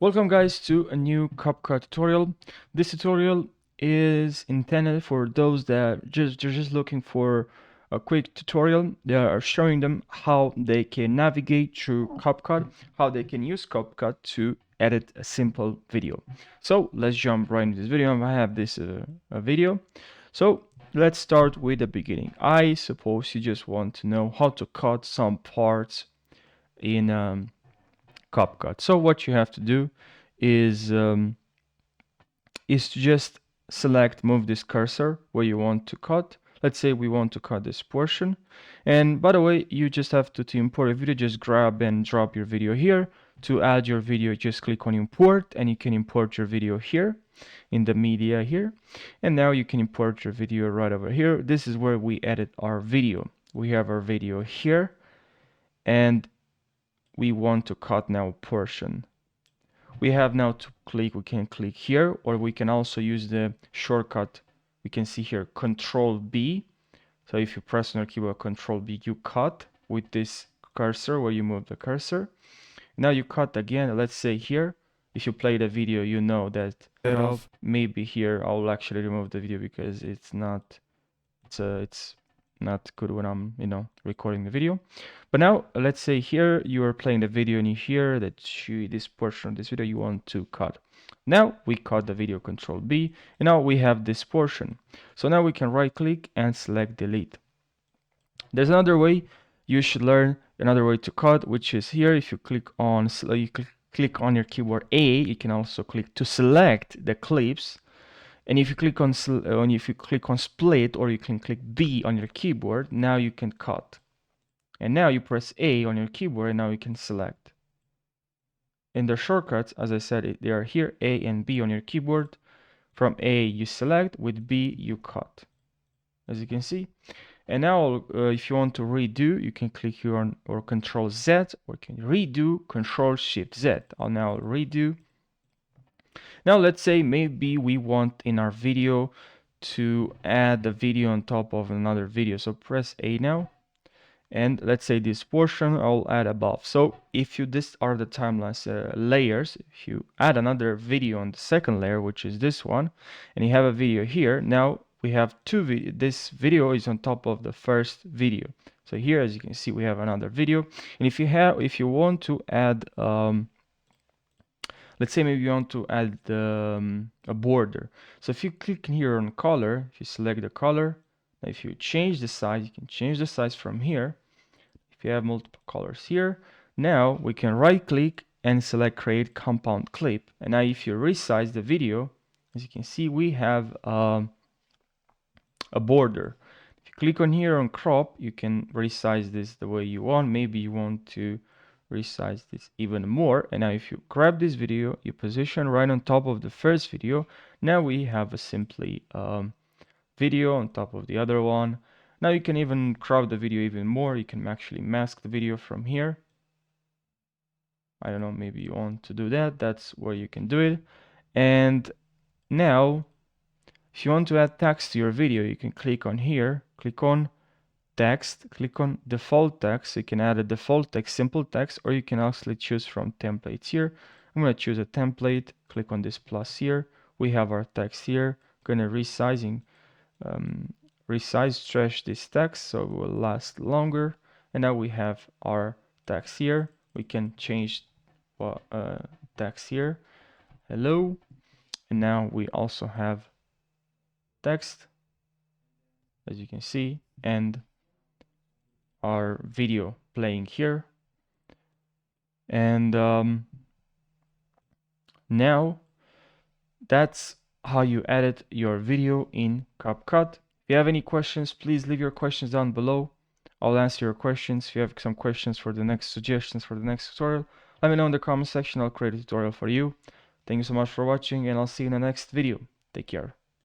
Welcome guys to a new Capcut tutorial. This tutorial is intended for those that they're just looking for a quick tutorial. They are showing them how they can navigate through Capcut, how they can use Capcut to edit a simple video. So let's jump right into this video. I have this a video. So let's start with the beginning. I suppose you just want to know how to cut some parts in Capcut. So what you have to do is to just move this cursor where you want to cut. Let's say we want to cut this portion. And by the way, you just have to import a video, just grab and drop your video here. To add your video, just click on import and you can import your video here in the media here. And now you can import your video right over here. This is where we edit our video. We have our video here and we want to cut now a portion. We have now to click, we can click here, or we can also use the shortcut. We can see here Control B. So if you press on your keyboard Control B, you cut with this cursor where you move the cursor. Now you cut again. Let's say here, if you play the video, you know that maybe here I'll actually remove the video because it's not good when I'm recording the video. But now let's say here you are playing the video and you hear that this portion of this video you want to cut. Now we cut the video, Control B, and now we have this portion. So now we can right click and select delete. There's another way you should learn, another way to cut, which is here. If you click on your keyboard A, you can also click to select the clips. And if you click on split, or you can click B on your keyboard, now you can cut. And now you press A on your keyboard and now you can select. In the shortcuts, as I said, they are here, A and B on your keyboard. From A you select, with B you cut, as you can see. And now if you want to redo, you can click here on or Control Z, or you can redo, Control Shift Z. I'll now redo. Now let's say maybe we want in our video to add the video on top of another video. So press A now. And let's say this portion I'll add above. So if this are the timelines layers, if you add another video on the second layer, which is this one, and you have a video here, now we have this video is on top of the first video. So here, as you can see, we have another video. And if you want to add let's say maybe you want to add a border. So if you click here on color, if you select the color, if you change the size, you can change the size from here. If you have multiple colors here, now we can right click and select create compound clip. And now if you resize the video, as you can see, we have a border. If you click on here on crop, you can resize this the way you want. Maybe you want to resize this even more. And now if you grab this video, you position right on top of the first video. Now we have a simply video on top of the other one. Now you can even crop the video even more. You can actually mask the video from here. I don't know, maybe you want to do that. That's where you can do it. And now if you want to add text to your video, you can click on here, click on text, click on default text. So you can add a default text, simple text, or you can actually choose from templates here. I'm going to choose a template, click on this plus here. We have our text here. I'm going to stretch this text so it will last longer. And now we have our text here. We can change text here, hello. And now we also have text, as you can see, and our video playing here. And now that's how you edit your video in Capcut. If you have any questions, please leave your questions down below. I'll answer your questions. If you have some questions for the next suggestions for the next tutorial, let me know in the comment section. I'll create a tutorial for you. Thank you so much for watching, and I'll see you in the next video. Take care.